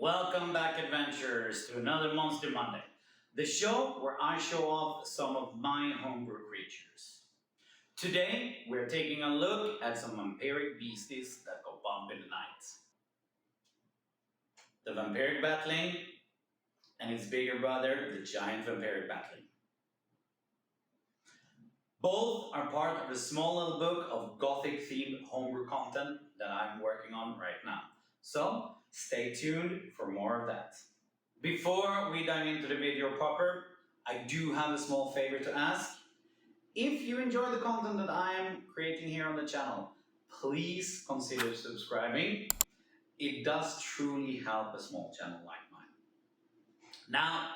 Welcome back, adventurers, to another Monster Monday, the show where I show off some of my homebrew creatures. Today, we're taking a look at some vampiric beasties that go bump in the night. The vampiric batling and its bigger brother, the giant vampiric batling. Both are part of the small little book of Gothic-themed homebrew content that I'm working on right now. So, stay tuned for more of that. Before we dive into the video proper, I do have a small favor to ask. If you enjoy the content that I am creating here on the channel, please consider subscribing. It does truly help a small channel like mine. Now,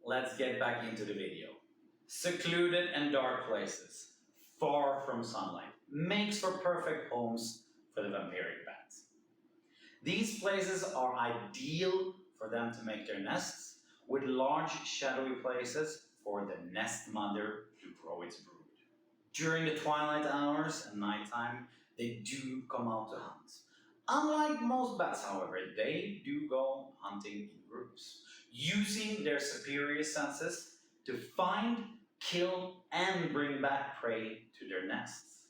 let's get back into the video. Secluded and dark places, far from sunlight, makes for perfect homes for the vampiric bats. These places are ideal for them to make their nests, with large shadowy places for the nest mother to grow its brood. During the twilight hours and nighttime, they do come out to hunt. Unlike most bats, however, they do go hunting in groups, using their superior senses to find, kill, and bring back prey to their nests.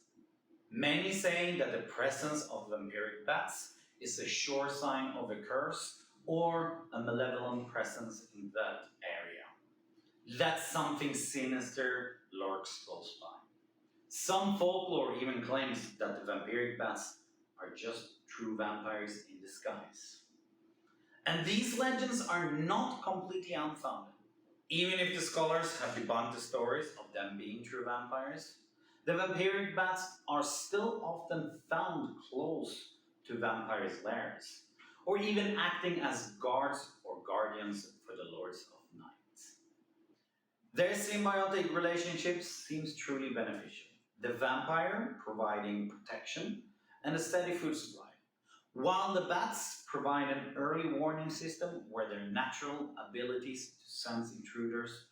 Many say that the presence of vampiric bats is a sure sign of a curse or a malevolent presence in that area. That something sinister lurks close by. Some folklore even claims that the vampiric bats are just true vampires in disguise. And these legends are not completely unfounded. Even if the scholars have debunked the stories of them being true vampires, the vampiric bats are still often found close to vampires' lairs, or even acting as guards or guardians for the lords of night. Their symbiotic relationship seems truly beneficial, the vampire providing protection and a steady food supply, while the bats provide an early warning system where their natural abilities to sense intruders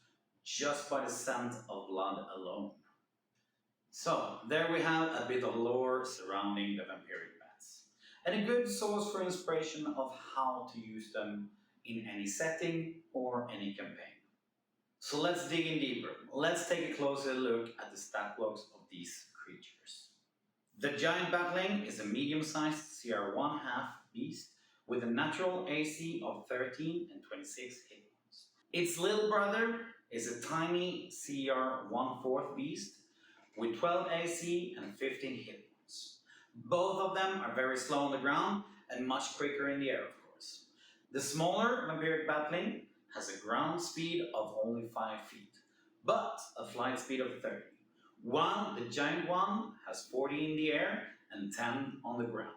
just by the scent of blood alone. So, there we have a bit of lore surrounding the vampiric bats, and a good source for inspiration of how to use them in any setting or any campaign. So let's dig in deeper. Let's take a closer look at the stat blocks of these creatures. The giant batling is a medium-sized CR1 half beast with a natural AC of 13 and 26 hit points. Its little brother is a tiny CR1/4 beast with 12 AC and 15 hit points. Both of them are very slow on the ground and much quicker in the air, of course. The smaller vampiric batling has a ground speed of only 5 feet, but a flight speed of 30, while the giant one has 40 in the air and 10 on the ground.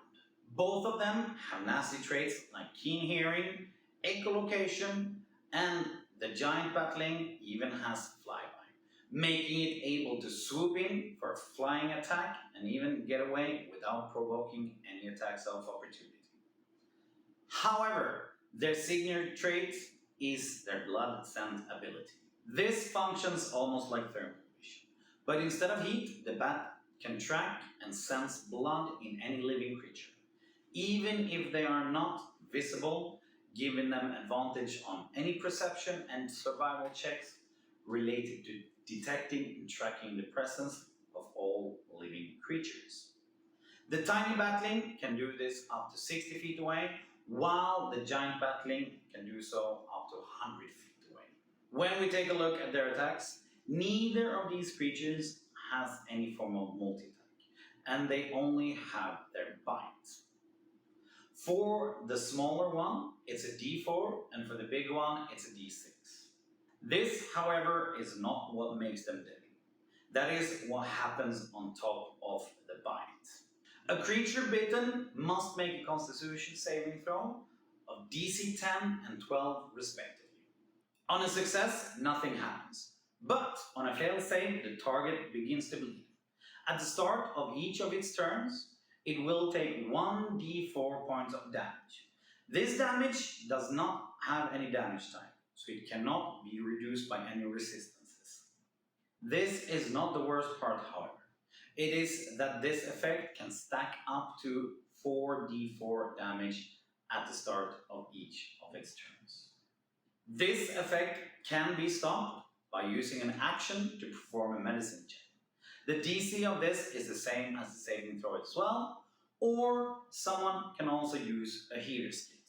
Both of them have nasty traits like keen hearing, echolocation, and the giant batling even has flyby, making it able to swoop in for a flying attack and even get away without provoking any attacks of opportunity. However, their signature trait is their blood scent ability. This functions almost like thermal vision, but instead of heat, the bat can track and sense blood in any living creature, even if they are not visible, giving them advantage on any perception and survival checks related to detecting and tracking the presence of all living creatures. The tiny batling can do this up to 60 feet away, while the giant batling can do so up to 100 feet away. When we take a look at their attacks, neither of these creatures has any form of multi-attack, and they only have their bite. For the smaller one, it's a D4, and for the big one, it's a D6. This, however, is not what makes them deadly. That is what happens on top of the bite. A creature bitten must make a Constitution saving throw of DC 10 and 12 respectively. On a success, nothing happens, but on a failed save, the target begins to bleed. At the start of each of its turns, it will take 1d4 points of damage. This damage does not have any damage type, so it cannot be reduced by any resistances. This is not the worst part, however. It is that this effect can stack up to 4d4 damage at the start of each of its turns. This effect can be stopped by using an action to perform a medicine check. The DC of this is the same as the saving throw as well, or someone can also use a healer's kit.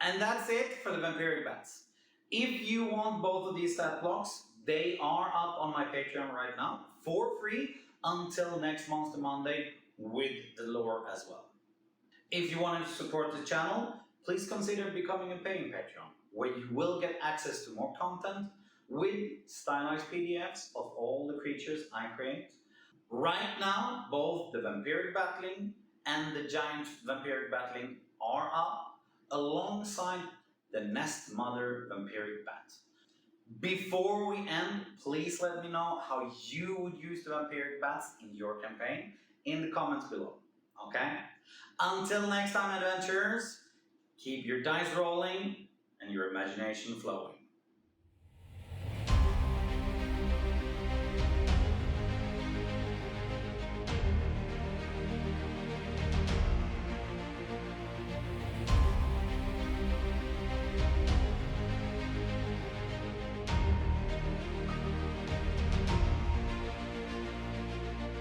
And that's it for the Vampiric Bats. If you want both of these stat blocks, they are up on my Patreon right now for free until next Monster Monday with the lore as well. If you want to support the channel, please consider becoming a paying Patreon, where you will get access to more content with stylized PDFs of all the creatures I create. Right now, both the Vampiric Battling and the Giant Vampiric Battling are up alongside the Nest Mother Vampiric Bat. Before we end, please let me know how you would use the Vampiric Bats in your campaign in the comments below, okay? Until next time, adventurers, keep your dice rolling and your imagination flowing.